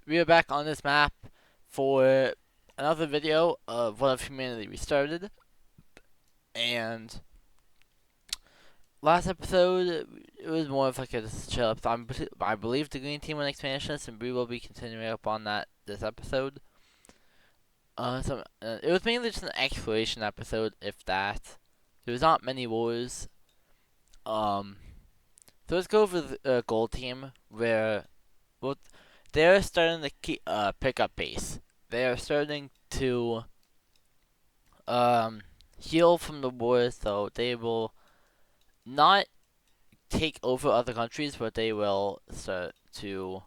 we are back on this map for another video of What If Humanity Restarted. And last episode, it was more of like a chill episode. I believe the green team went expansionist, and we will be continuing up on that this episode. It was mainly just an exploration episode, if that. There was not many wars. Um, so let's go over the gold team, where well, they're starting to pick up pace. They are starting to um, heal from the war, so they will not take over other countries, but they will start to.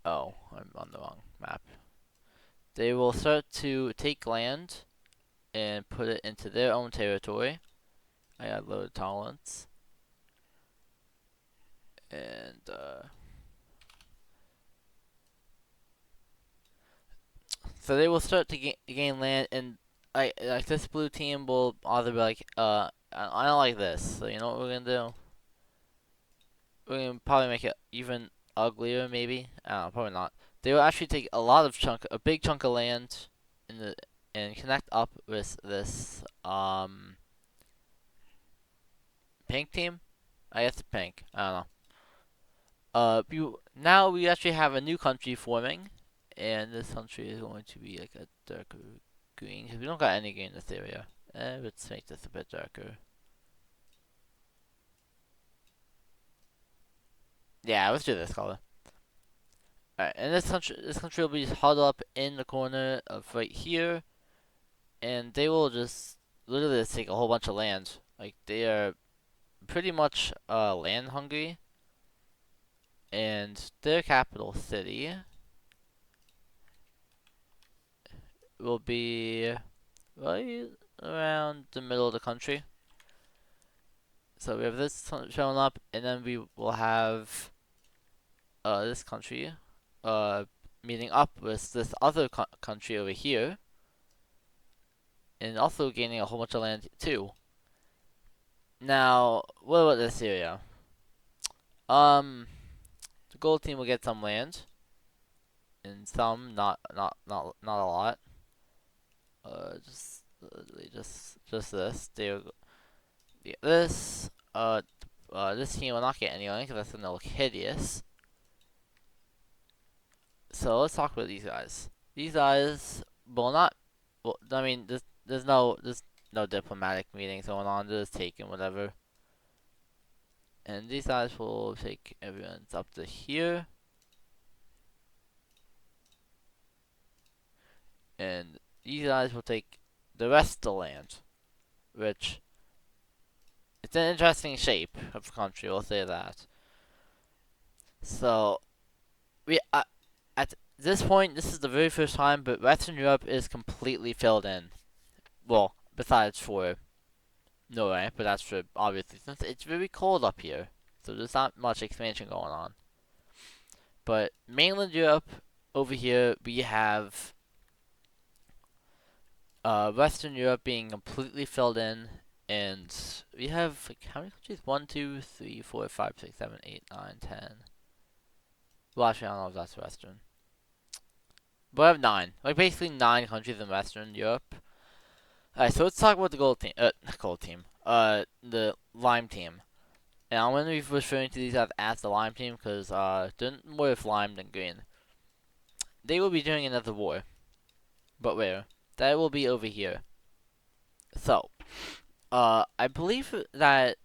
Oh, I'm on the wrong map. They will start to take land and put it into their own territory. I got low tolerance. And, so they will start to gain land, and like this blue team will either be like, I don't like this, so you know what we're gonna do? We're gonna probably make it even uglier, maybe. I don't know, probably not. They will actually take a big chunk of land, in the and connect up with this pink team. I guess it's pink. I don't know. Now we actually have a new country forming, and this country is going to be like a darker green because we don't got any green in this area. Let's make this a bit darker. Yeah, let's do this color. Alright, and this country will be huddled up in the corner of right here, and they will just literally just take a whole bunch of land. Like they are pretty much land hungry, and their capital city will be right around the middle of the country. So we have this showing up, and then we will have this country uh meeting up with this other country over here, and also gaining a whole bunch of land too. Now, what about this area? Um, the gold team will get some land, and some, not a lot. Just this. They get this. This team will not get any land because that's gonna look hideous. So let's talk about these guys. These guys will not. Well, I mean, there's no diplomatic meetings going on. They're just taking whatever. And these guys will take everyone's up to here. And these guys will take the rest of the land, which it's an interesting shape of country. We'll say that. So we at this point, this is the very first time, but Western Europe is completely filled in. Well, besides for Norway, but that's for obviously since it's very cold up here, so there's not much expansion going on. But mainland Europe over here, we have Western Europe being completely filled in, and we have like how many countries? 1, 2, 3, 4, 5, 6, 7, 8, 9, 10. Well, actually, I don't know if that's Western. But I have 9. Like basically 9 countries in Western Europe. Alright, so let's talk about the gold team. Gold team. The lime team. And I'm going to be referring to these as the lime team because they're more of lime than green. They will be doing another war. But where? That will be over here. So, I believe that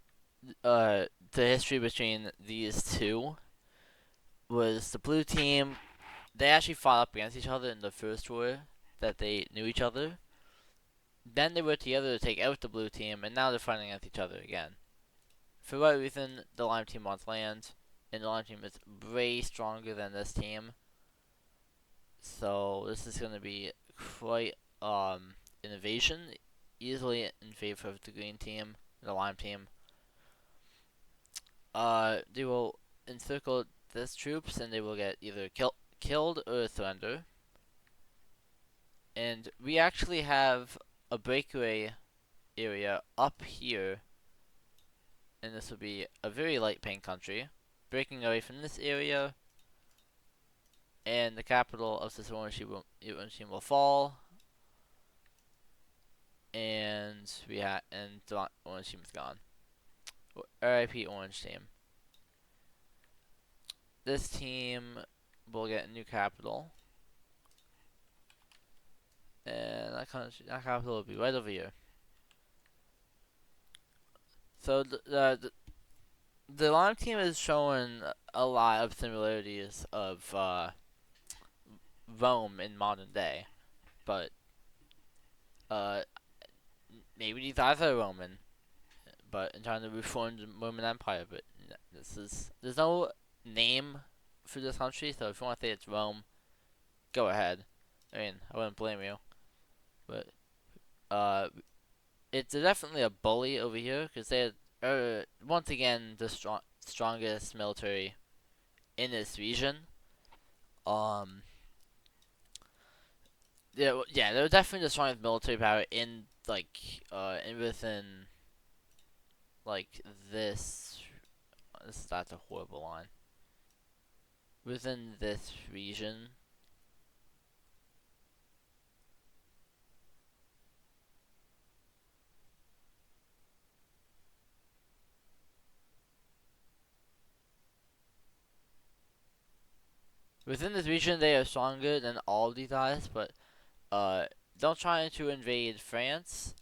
the history between these two was the blue team. They actually fought up against each other in the first war that they knew each other. Then they were together to take out the blue team, and now they're fighting against each other again. For what reason, the lime team wants land, and the lime team is way stronger than this team. So this is going to be quite innovation, easily in favor of the green team, the lime team. They will encircle this troops, and they will get either killed or surrender. And we actually have a breakaway area up here, and this will be a very light pink country, breaking away from this area and the capital of this orange team will fall, and the orange team is gone. R.I.P. Orange team. This team will get a new capital, and that capital will be right over here. So the Lime team is showing a lot of similarities of Rome in modern day, but uh, maybe these guys are Roman, but in trying to reform the Roman Empire. But there's no name for this country, so if you want to say it's Rome, go ahead. I mean, I wouldn't blame you, but it's definitely a bully over here because they're once again the strongest military in this region. Um, they're definitely the strongest military power in in within like this. That's a horrible line. Within this region, they are stronger than all of these guys, but don't try to invade France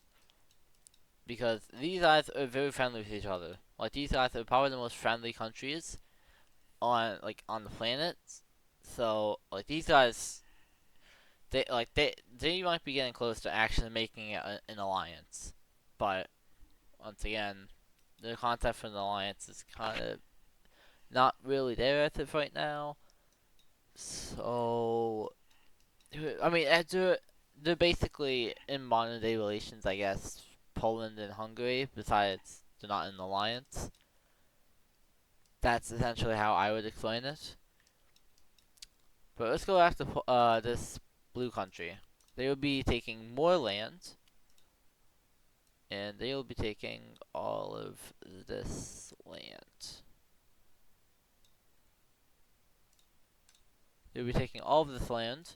because these guys are very friendly with each other. Like these guys are probably the most friendly countries on the planet. So like these guys, they might be getting close to actually making an alliance, but once again, the concept for an alliance is kind of not really there as of right now. So I mean, they're basically in modern day relations, I guess. Poland and Hungary. Besides, they're not in an alliance. That's essentially how I would explain it. But let's go back to this blue country. They will be taking more land, and they will be taking all of this land. They'll be taking all of this land,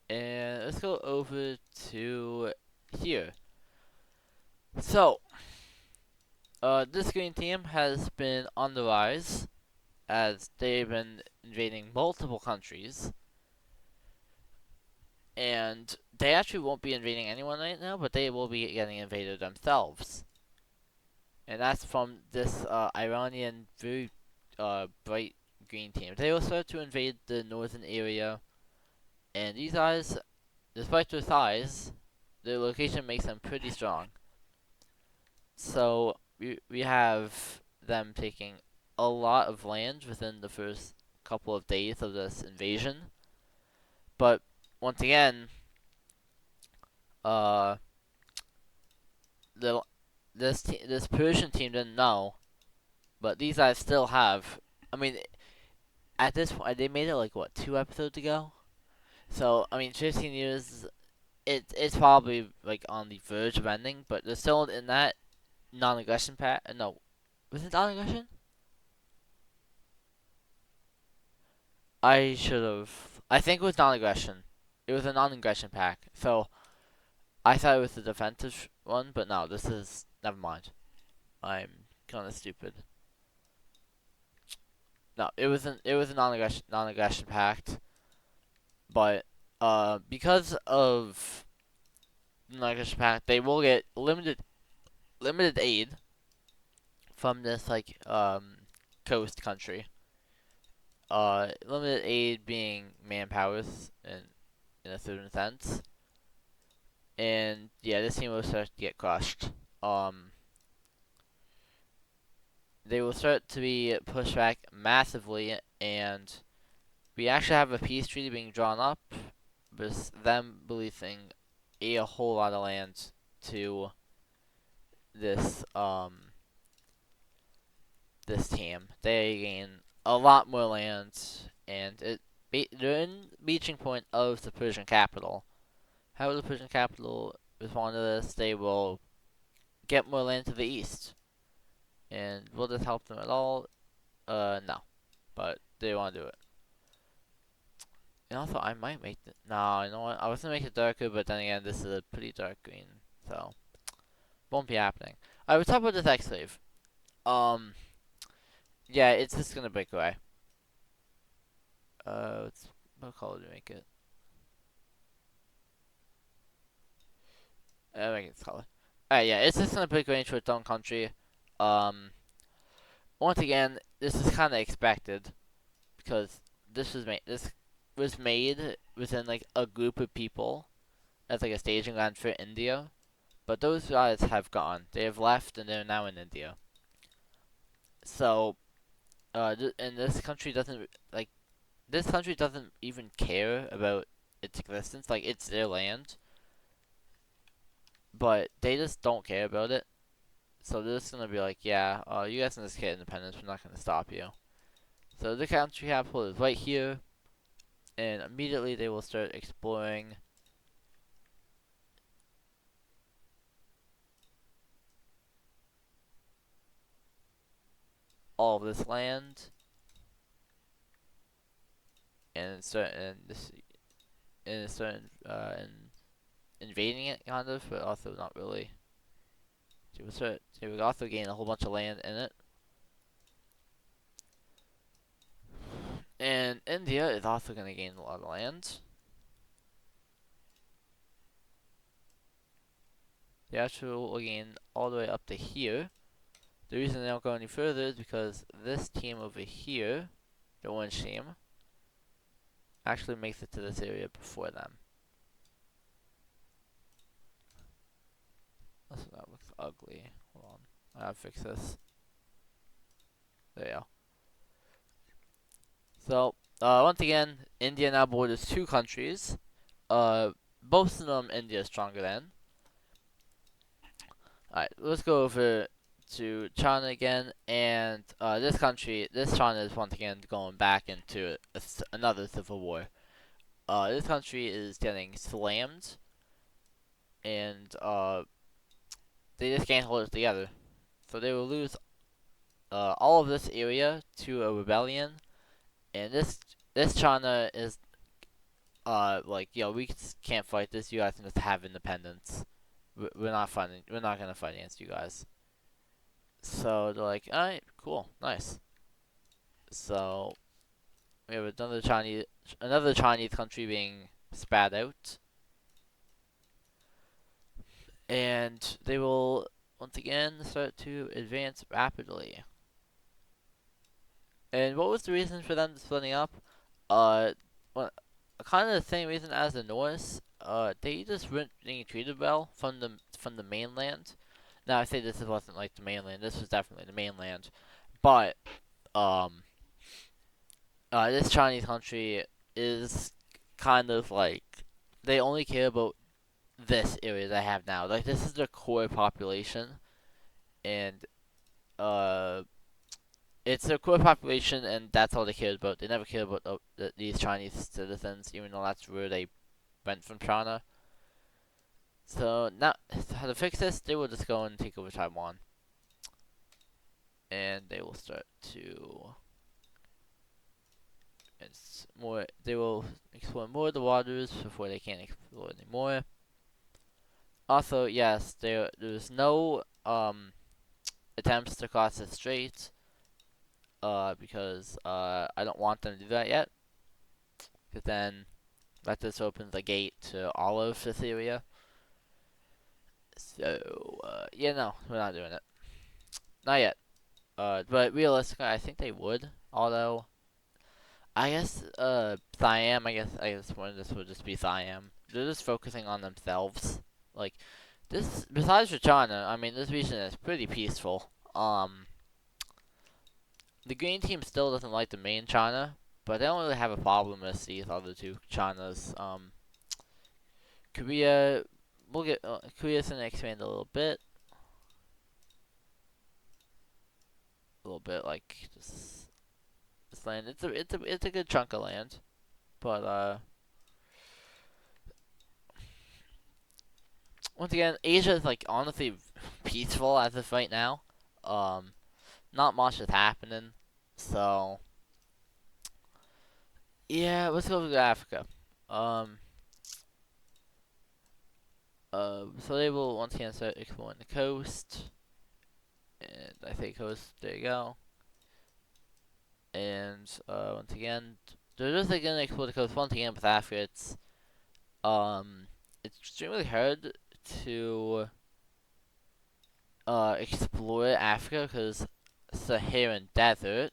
and let's go over to here. So, this green team has been on the rise as they've been invading multiple countries. And they actually won't be invading anyone right now, but they will be getting invaded themselves. And that's from this Iranian very bright green team. They will start to invade the northern area. And these guys, despite their size, their location makes them pretty strong. So we have them taking a lot of land within the first couple of days of this invasion. But once again, uh, the this Persian team didn't know, but these guys still have. I mean, at this point, they made it like what 2 episodes ago. So I mean, 15 years. It's probably like on the verge of ending, but they're still in that non-aggression pact. No, was it non-aggression? I should have. I think it was non-aggression. It was a non-aggression pack. So I thought it was the defensive one, but no, this is. Never mind. I'm kind of stupid. No, it was a non-aggression pact, but because of non-aggression pact, they will get limited aid from this coast country. Limited aid being manpowers in a certain sense. And yeah, this team will start to get crushed. They will start to be pushed back massively, and we actually have a peace treaty being drawn up with them releasing a whole lot of land to this this team. They gain a lot more land, and they're in reaching point of the Persian capital. How will the Persian capital respond to this? They will get more land to the east. And will this help them at all? No. But they want to do it. And also, I might make the. No, you know what? I was gonna make it darker, but then again, this is a pretty dark green, so won't be happening. Alright, we'll talk about this X-Wave. Um, yeah, it's just gonna break away. What color do we make it? Make it this color. Alright, yeah, it's just gonna break away into its own country. Um, once again, this is kind of expected because this was made within like a group of people as like a staging ground for India, but those guys have gone. They have left and they're now in India. So, and this country doesn't like this country doesn't even care about its existence. Like it's their land, but they just don't care about it. So they're just gonna be like, yeah, you guys can just get independence. We're not gonna stop you. So the country capital is right here, and immediately they will start exploring all of this land, and start and invading it kind of, but also not really. They would also gain a whole bunch of land in it. And India is also going to gain a lot of land. They actually will gain all the way up to here. The reason they don't go any further is because this team over here, the orange team, actually makes it to this area before them. Also, that looks ugly. Hold on. I gotta fix this. There you go. So, once again, India now borders two countries. Both of them India is stronger than. Alright, let's go over to China again, and this China is once again going back into another civil war. This country is getting slammed, and they just can't hold it together. So they will lose all of this area to a rebellion, and this China is like, yo, we can't fight this. You guys can just have independence. We're not fighting. We're not gonna fight against you guys. So they're like, alright, cool, nice. So we have another Chinese country being spat out, and they will once again start to advance rapidly. And what was the reason for them splitting up? Uh, well, kind of the same reason as the Norse. They just weren't being treated well from the mainland. Now I say this wasn't like the mainland. This was definitely the mainland, but um, this Chinese country is kind of like they only care about this area they have now. Like this is their core population, and uh, it's their core population, and that's all they care about. They never care about these Chinese citizens, even though that's where they went from China. So now, how to fix this? They will just go and take over Taiwan, and they will start to. It's more. They will explore more of the waters before they can't explore anymore. Also, yes, there's no attempts to cross the strait. Because I don't want them to do that yet. Because then that just opens the gate to all of this area. So, yeah, no, we're not doing it. Not yet. But realistically, I think they would. Although, I guess, Siam, I guess one of this would just be Siam. They're just focusing on themselves. Like, besides for China, I mean, this region is pretty peaceful. The green team still doesn't like the main China, but they don't really have a problem with these other two Chinas. Korea, Korea's gonna expand a little bit like this land. It's a good chunk of land, but once again, Asia is like honestly peaceful as of right now. Um, Not much is happening, so Yeah, let's go to Africa. So they will once again start exploring the coast, and I say coast. There you go. And once again, they're just like gonna explore the coast once again with Africa. Um, it's extremely hard to explore Africa because Saharan desert.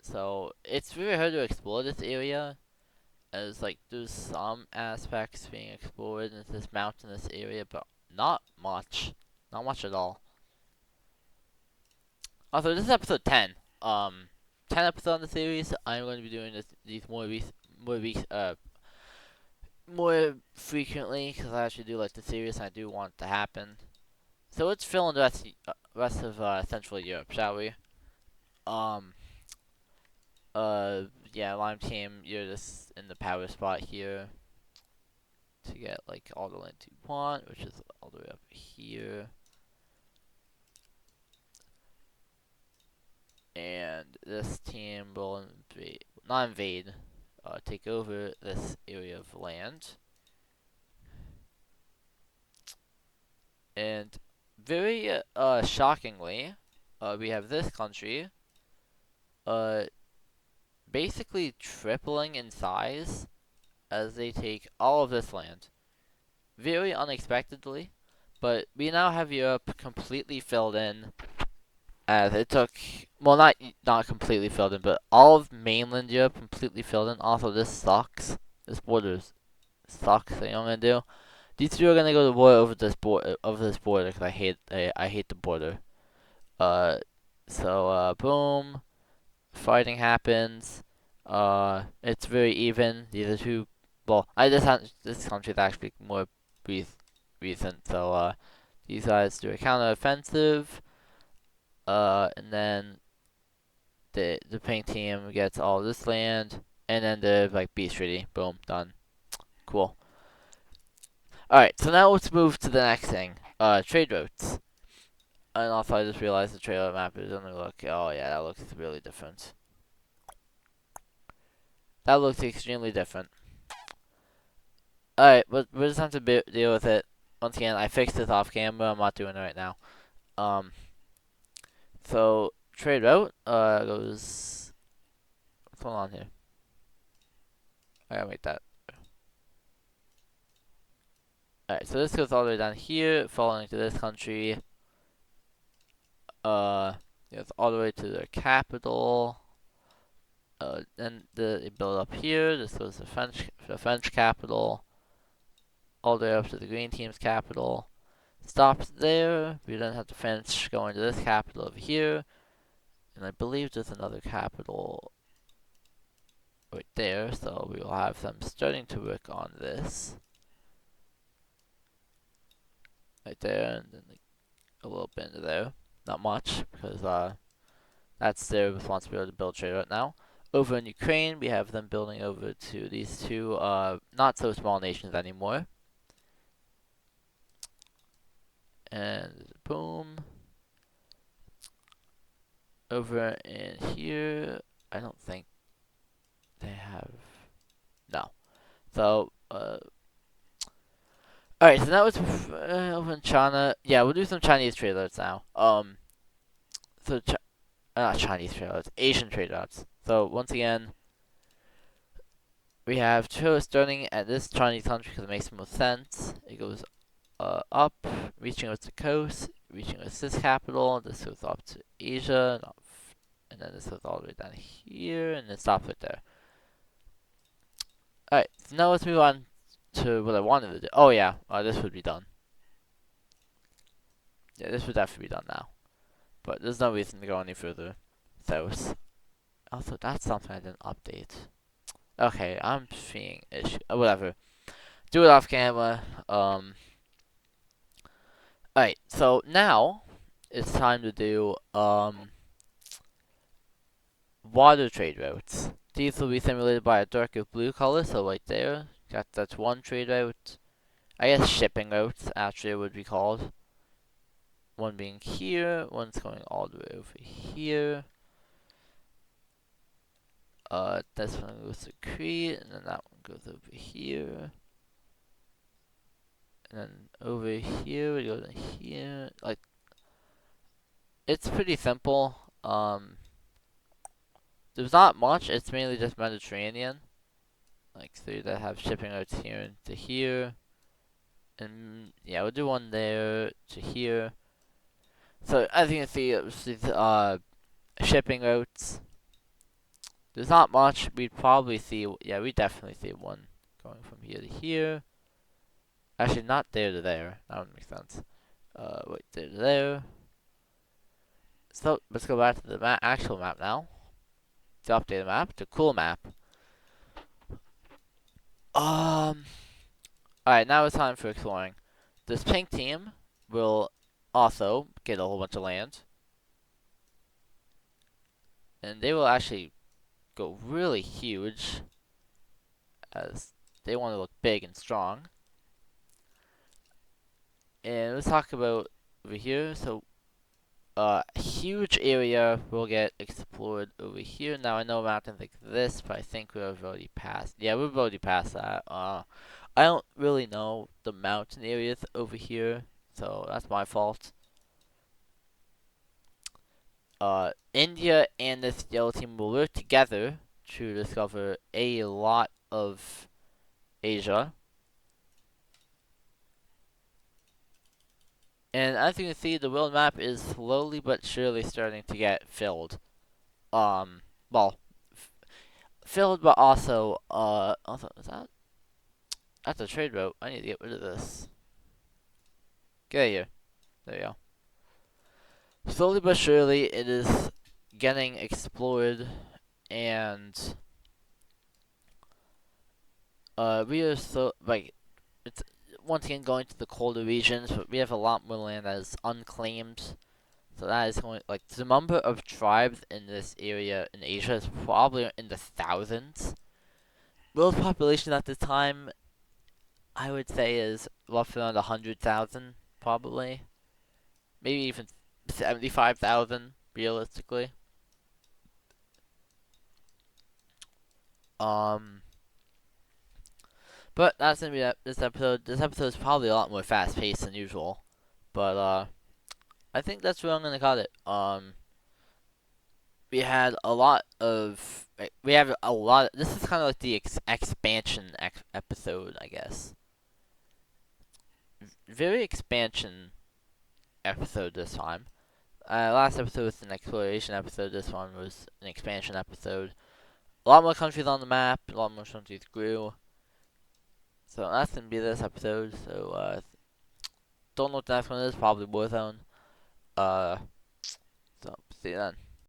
So it's very hard to explore this area, as like there's some aspects being explored in this mountainous area, but not much, not much at all. Also, this is episode 10. 10 episode on the series. I'm going to be doing these more frequently because I actually do like the series and I do want it to happen. So let's fill in the rest of Central Europe, shall we? Um, uh, yeah, Lime Team, you're just in the power spot here to get like all the land you want, which is all the way up here. And this team will invade, not invade, take over this area of land. And very shockingly, we have this country uh, basically tripling in size as they take all of this land. Very unexpectedly, but we now have Europe completely filled in. As it took, well, not completely filled in, but all of mainland Europe completely filled in. Also, this sucks. This border sucks. So you know what I'm gonna do? These two are gonna go to war over this border because I hate the border. Uh, boom, fighting happens. It's very even. These are two. Well, this country is actually more recent. So these guys do a counter offensive. And then the pink team gets all this land, and then the like beach treaty. Boom, done. Cool. All right, so now let's move to the next thing. Trade routes. And also, I just realized the trade route map is gonna look. Oh yeah, that looks really different. That looks extremely different. Alright, but we're just have to deal with it. Once again, I fixed this off camera. I'm not doing it right now. Um, so trade route goes. What's going on here? I gotta make that. Alright, so this goes all the way down here, falling to this country. Goes all the way to their capital. Then they build up here. This goes to the French capital, all the way up to the green team's capital. Stops there. We then have the French going to this capital over here. And I believe there's another capital right there, so we will have them starting to work on this. Right there, and then like a little bit into there. Not much, because that's their responsibility to build trade right now. Over in Ukraine, we have them building over to these two not so small nations anymore. And boom. Over in here, I don't think they have. No. So, alright, so that was over in China. Yeah, we'll do some Chinese trade routes now. So, not Chinese trade routes, Asian trade routes. So, once again, we have tourists starting at this Chinese country because it makes the most sense. It goes up, reaching out to the coast, reaching out to this capital. This goes up to Asia, and then this goes all the way down here, and it stops right there. Alright, so now let's move on to what I wanted to do. Oh yeah, this would be done. Yeah, this would definitely be done now. But there's no reason to go any further south. Also, that's something I didn't update. Okay, I'm seeing issue. Whatever. Do it off camera. Alright, so now it's time to do water trade routes. These will be simulated by a darker blue color, so right there. That's one trade route. I guess shipping routes actually would be called. One being here, one's going all the way over here. This one goes to Crete, and then that one goes over here. And then over here, we go to here. Like, it's pretty simple. There's not much. It's mainly just Mediterranean. Like, so that have shipping routes here to here. And yeah, we'll do one there to here. So as you can see, it's these shipping routes. There's not much. We'd probably see, yeah, we definitely see one going from here to here. Actually, not there to there. That would make sense. Wait, there to there. So let's go back to the actual map now. The updated map, the cool map. Alright, now it's time for exploring. This pink team will also get a whole bunch of land. And they will actually go really huge, as they want to look big and strong. And let's talk about over here. So, a huge area will get explored over here. Now, I know mountains like this, but I think we've already passed. Yeah, we've already passed that. I don't really know the mountain areas over here, so that's my fault. India and this yellow team will work together to discover a lot of Asia. And as you can see, the world map is slowly but surely starting to get filled. Well, filled, but also, is that? That's a trade route. I need to get rid of this. Get out of here. There you go. Slowly but surely, it is getting explored, and we are so like it's once again going to the colder regions, but we have a lot more land that is unclaimed. So that is going, like, the number of tribes in this area in Asia is probably in the thousands. World population at the time, I would say, is roughly around 100,000, probably. Maybe even 75,000, realistically. Um, but that's gonna be this episode. This episode is probably a lot more fast paced than usual. But, I think that's where I'm gonna cut it. We had a lot of. We have a lot. This is kind of like the expansion episode, I guess. Very expansion episode this time. Last episode was an exploration episode. This one was an expansion episode. A lot more countries on the map. A lot more countries grew. So that's gonna be this episode. So don't know what the next one is. Probably Warzone. So see you then.